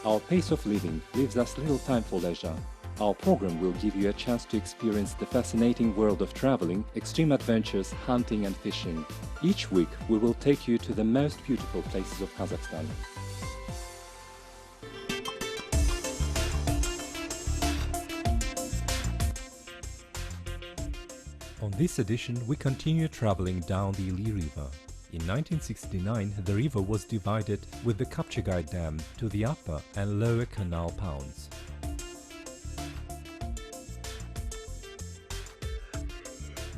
Our pace of living leaves us little time for leisure. Our program will give you a chance to experience the fascinating world of traveling, extreme adventures, hunting and fishing. Each week we will take you to the most beautiful places of Kazakhstan. On this edition we continue traveling down the Ili River. In 1969 the river was divided with the Kapchagay dam to the upper and lower canal pounds.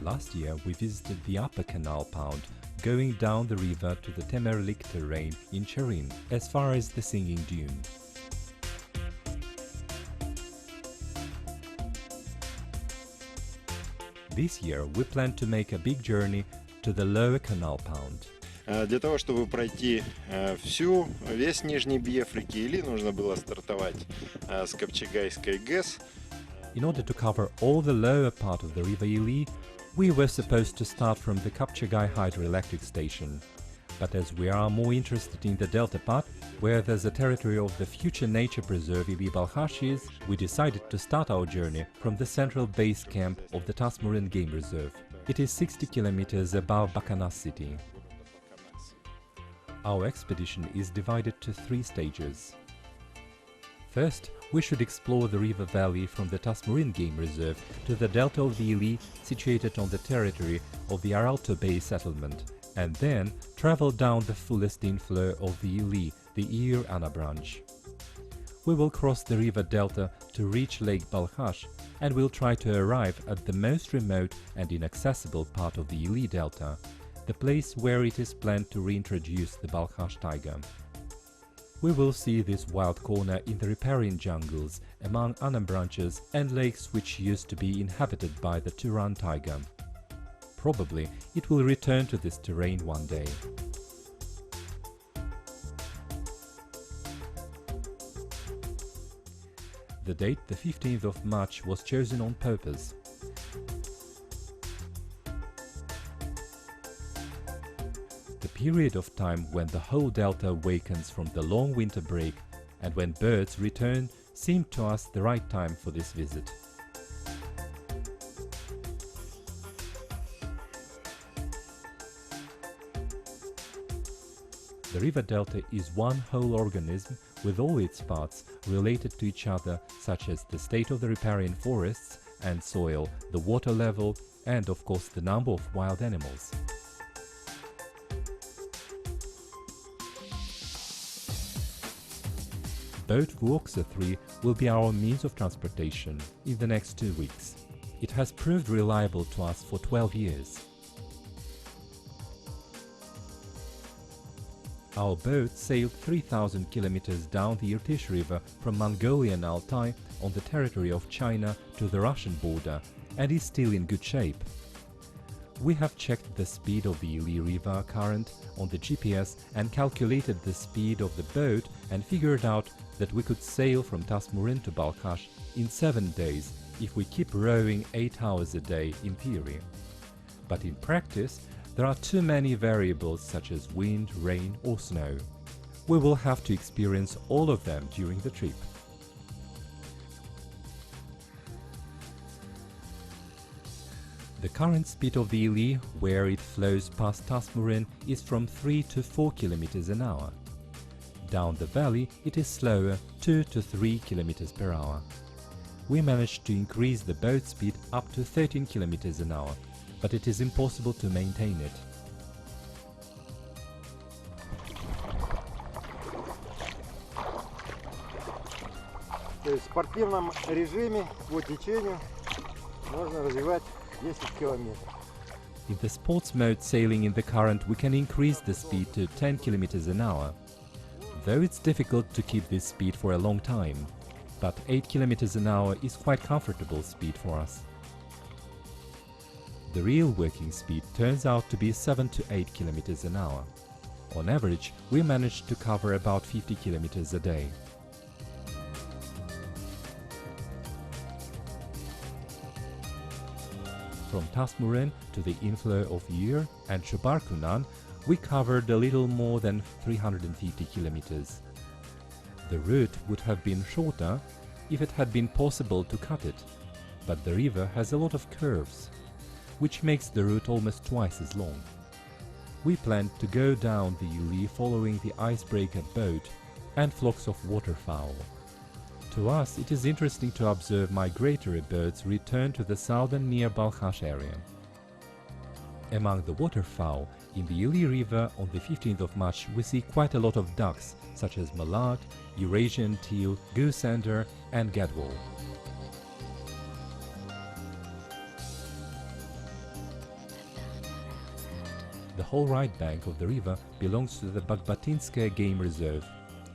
Last year we visited the upper canal pound, going down the river to the Temerlik terrain in Cherin, as far as the Singing Dune. This year we plan to make a big journey to the lower canal pound. Для того, чтобы пройти весь нижний бьеф реки Или, нужно было стартовать с Kapchagayской ГЭС. In order to cover all the lower part of the river Ili, we were supposed to start from the Kapchagay hydroelectric station. But as we are more interested in the delta part, where there's a territory of the future nature preserve Ili Balkhash is, we decided to start our journey from the central base camp of the Tasmurin Game Reserve. It is 60 kilometers above Bakanas city. Our expedition is divided to 3 stages. First, we should explore the river valley from the Tasmurin Game Reserve to the delta of the Ili, situated on the territory of the Aralto Bay settlement, and then travel down the fullest inflow of the Ili, the Ir-Ana branch. We will cross the river delta to reach Lake Balkhash and will try to arrive at the most remote and inaccessible part of the Ili delta, the place where it is planned to reintroduce the Balkhash taiga. We will see this wild corner in the riparian jungles among Anam branches and lakes which used to be inhabited by the Turan taiga. Probably it will return to this terrain one day. The date, the 15th of March, was chosen on purpose. The period of time when the whole delta awakens from the long winter break and when birds return seemed to us the right time for this visit. The river delta is one whole organism with all its parts related to each other, such as the state of the riparian forests and soil, the water level, and of course the number of wild animals. Boat Vuoksa 3 will be our means of transportation in the next 2 weeks. It has proved reliable to us for 12 years. Our boat sailed 3,000 kilometers down the Irtysh River from Mongolian Altai on the territory of China to the Russian border and is still in good shape. We have checked the speed of the Ili River current on the GPS and calculated the speed of the boat and figured out that we could sail from Tasmurin to Balkhash in 7 days if we keep rowing 8 hours a day in theory. But in practice, there are too many variables such as wind, rain or snow. We will have to experience all of them during the trip. The current speed of the Ili, where it flows past Tasmurin, is from 3 to 4 km an hour. Down the valley it is slower, 2 to 3 km per hour. We managed to increase the boat speed up to 13 km an hour, but it is impossible to maintain it. В спортивном режиме по течению можно развивать 10 километров. In the sports mode sailing in the current we can increase the speed to 10 km an hour. Though it's difficult to keep this speed for a long time, but 8 km an hour is quite comfortable speed for us. The real working speed turns out to be 7 to 8 km an hour. On average, we managed to cover about 50 km a day. From Tasmurin to the inflow of Ir and Shubarkunan, we covered a little more than 350 kilometers. The route would have been shorter if it had been possible to cut it, but the river has a lot of curves, which makes the route almost twice as long. We planned to go down the Ili following the icebreaker boat and flocks of waterfowl. To us, it is interesting to observe migratory birds return to the southern near Balkhash area. Among the waterfowl, in the Ili River on the 15th of March we see quite a lot of ducks such as mallard, Eurasian teal, goosander and gadwall. The whole right bank of the river belongs to the Bagbatinskaya Game Reserve.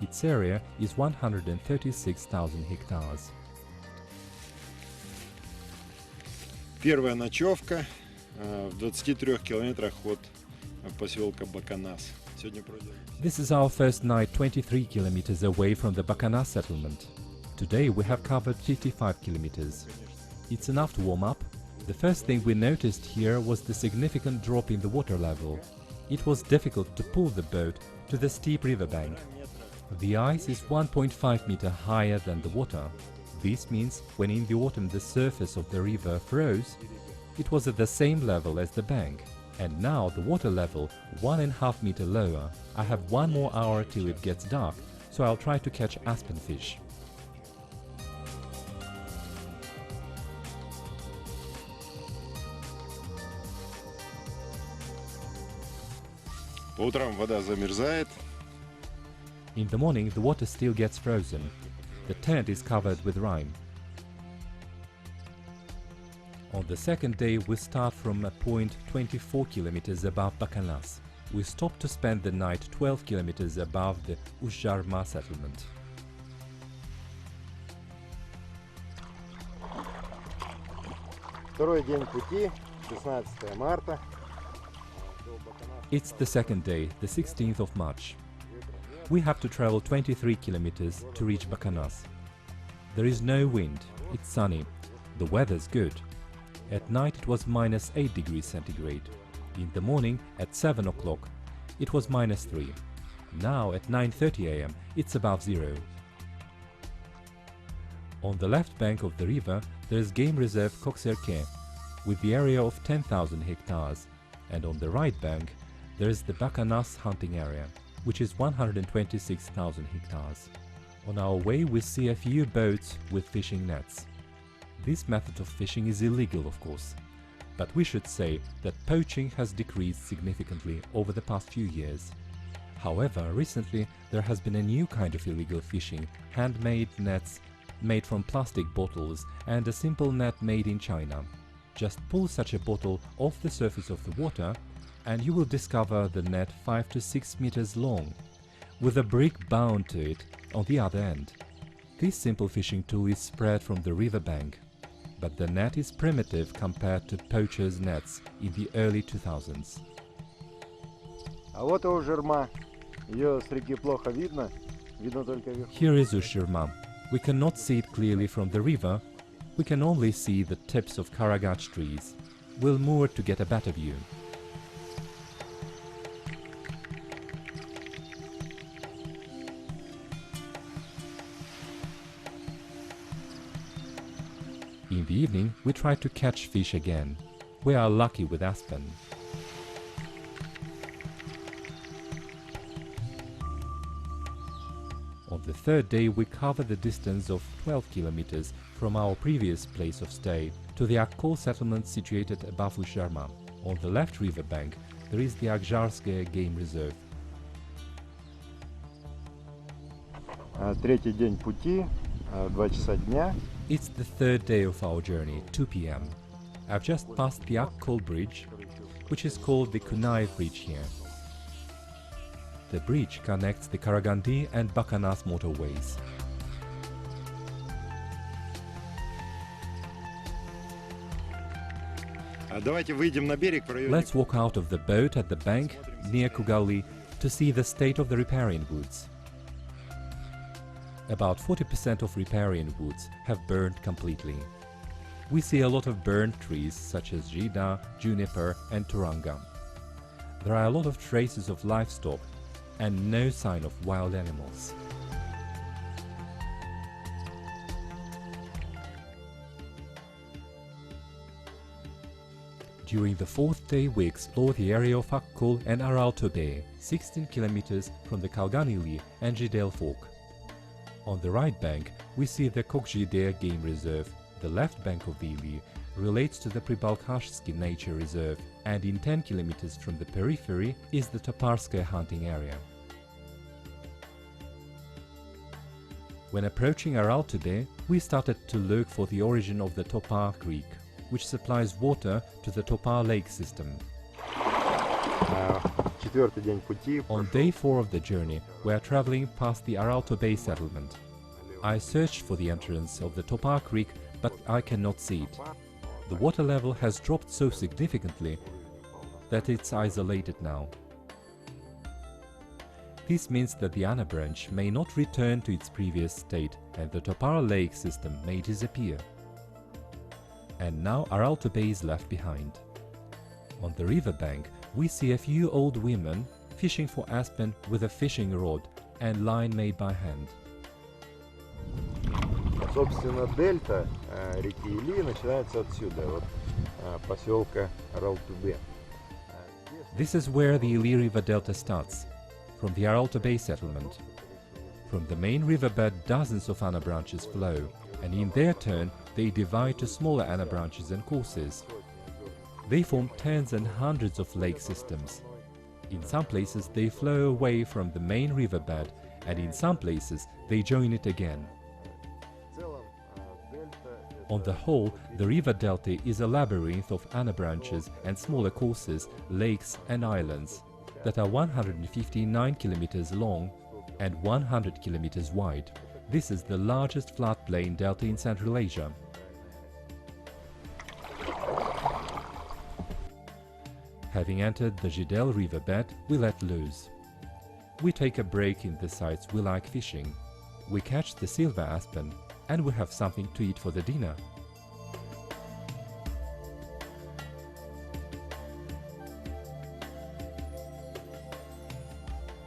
Its area is 136,000 hectares. Первая ночевка в 23 километрах от поселка Баканас. This is our first night 23 kilometers away from the Bakanas settlement. Today we have covered 55 kilometers. It's enough to warm up. The first thing we noticed here was the significant drop in the water level. It was difficult to pull the boat to the steep riverbank. The ice is 1.5 meter higher than the water. This means when in the autumn the surface of the river froze, it was at the same level as the bank. And now the water level 1.5 meter lower. I have 1 more hour till it gets dark, so I'll try to catch aspen fish. По утрам вода замерзает. In the morning the water still gets frozen. The tent is covered with rime. On the second day we start from a point 24 kilometers above Bakanas. We stop to spend the night 12 kilometers above the Ushjarma settlement. Второй день пути, 16 марта. It's the second day, the 16th of March. We have to travel 23 kilometers to reach Bakanas. There is no wind, it's sunny, the weather's good. At night it was minus 8 degrees centigrade. In the morning at 7 o'clock it was minus 3. Now at 9:30 am it's above zero. On the left bank of the river there is game reserve Kapchagay with the area of 10,000 hectares, and on the right bank there is the Bakanas hunting area, which is 126,000 hectares. On our way we see a few boats with fishing nets. This method of fishing is illegal, of course, but we should say that poaching has decreased significantly over the past few years. However, recently there has been a new kind of illegal fishing, handmade nets made from plastic bottles and a simple net made in China. Just pull such a bottle off the surface of the water and you will discover the net 5 to 6 meters long, with a brick bound to it on the other end. This simple fishing tool is spread from the riverbank, but the net is primitive compared to poachers' nets in the early 2000s. А вот и Ужерма. Ее с реки плохо видно. Видно только вверху. Here is Ushjarma. We cannot see it clearly from the river. We can only see the tips of karagach trees. We'll moor to get a better view. In the evening, we try to catch fish again. We are lucky with aspen. On the third day, we cover the distance of 12 kilometers from our previous place of stay to the Akkol settlement situated above Ushjarma. On the left river bank, there is the Akzharskaya Game Reserve. Третий день пути, 2 часа дня. It's the third day of our journey, 2 p.m. I've just passed the Akkol bridge, which is called the Kunai bridge here. The bridge connects the Karagandi and Bakanas motorways. Давайте выйдем на берег, в районе. Let's walk out of the boat at the bank near Kugali to see the state of the riparian woods. About 40% of riparian woods have burned completely. We see a lot of burned trees such as Jida, juniper and turanga. There are a lot of traces of livestock and no sign of wild animals. During the fourth day we explore the area of Akkol and Aralto Bay, 16 kilometers from the Kalgan Ili and Jidel Fork. On the right bank we see the Kapchagay Game Reserve. The left bank of the Ili relates to the Pribalkhashsky Nature Reserve, and in 10 kilometers from the periphery is the Toparskaya hunting area. When approaching Aralto Bay, we started to look for the origin of the Topar Creek, which supplies water to the Topar Lake system. On day 4 of the journey, we are traveling past the Aralto Bay settlement. I searched for the entrance of the Topar Creek, but I cannot see it. The water level has dropped so significantly that it's isolated now. This means that the Ana branch may not return to its previous state and the Topar Lake system may disappear. And now Aralto Bay is left behind. On the riverbank, we see a few old women fishing for aspen with a fishing rod and line made by hand. Собственно, дельта реки Или начинается отсюда, от поселка Aralto Bay. This is where the Ili River delta starts, from the Aralto Bay settlement. From the main riverbed dozens of Ana branches flow, and in their turn they divide to smaller Ana branches and courses. They form tens and hundreds of lake systems. In some places they flow away from the main riverbed, and in some places they join it again. On the whole, the river delta is a labyrinth of Ana branches and smaller courses, lakes and islands that are 159 kilometers long and 100 kilometers wide. This is the largest floodplain delta in Central Asia. Having entered the Jidel riverbed, we let loose. We take a break in the sites we like fishing. We catch the silver aspen, and we have something to eat for the dinner.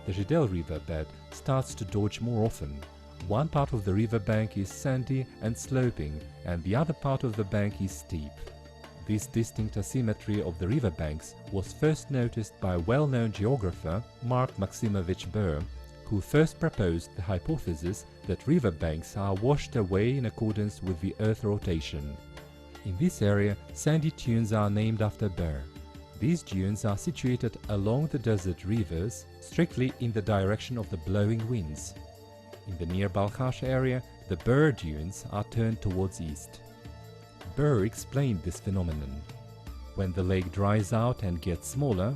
The Jidel riverbed starts to dodge more often. One part of the riverbank is sandy and sloping, and the other part of the bank is steep. This distinct asymmetry of the riverbanks was first noticed by well-known geographer Mark Maximovich Burr, who first proposed the hypothesis that riverbanks are washed away in accordance with the Earth rotation. In this area, sandy dunes are named after Burr. These dunes are situated along the desert rivers, strictly in the direction of the blowing winds. In the near Balkhash area, the Burr dunes are turned towards east. Burr explained this phenomenon. When the lake dries out and gets smaller,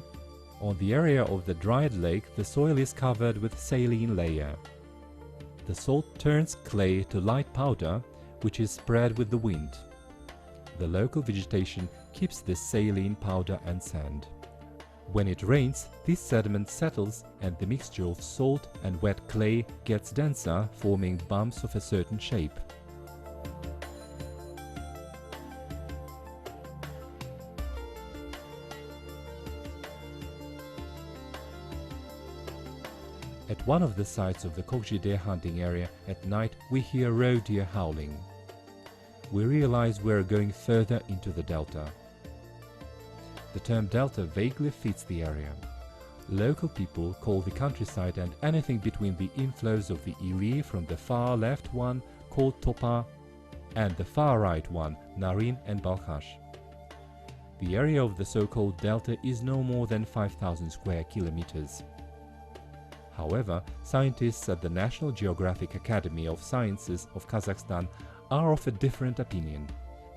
on the area of the dried lake the soil is covered with saline layer. The salt turns clay to light powder, which is spread with the wind. The local vegetation keeps this saline powder and sand. When it rains, this sediment settles and the mixture of salt and wet clay gets denser, forming bumps of a certain shape. At one of the sites of the Kapchagay hunting area at night we hear roe deer howling. We realize we're going further into the delta. The term delta vaguely fits the area. Local people call the countryside and anything between the inflows of the Ili from the far left one called Topar and the far right one Narin and Balkhash. The area of the so-called delta is no more than 5,000 square kilometers. However, scientists at the National Geographic Academy of Sciences of Kazakhstan are of a different opinion.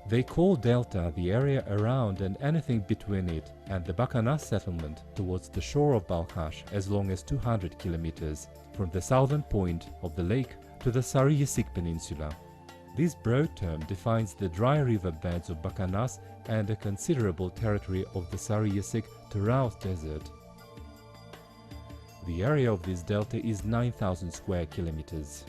They call delta the area around and anything between it and the Bakanas settlement towards the shore of Balkhash as long as 200 kilometers, from the southern point of the lake to the Sarı-Yasik Peninsula. This broad term defines the dry river beds of Bakanas and a considerable territory of the Sarı-Yasik to Rouse Desert. The area of this delta is 9,000 square kilometers.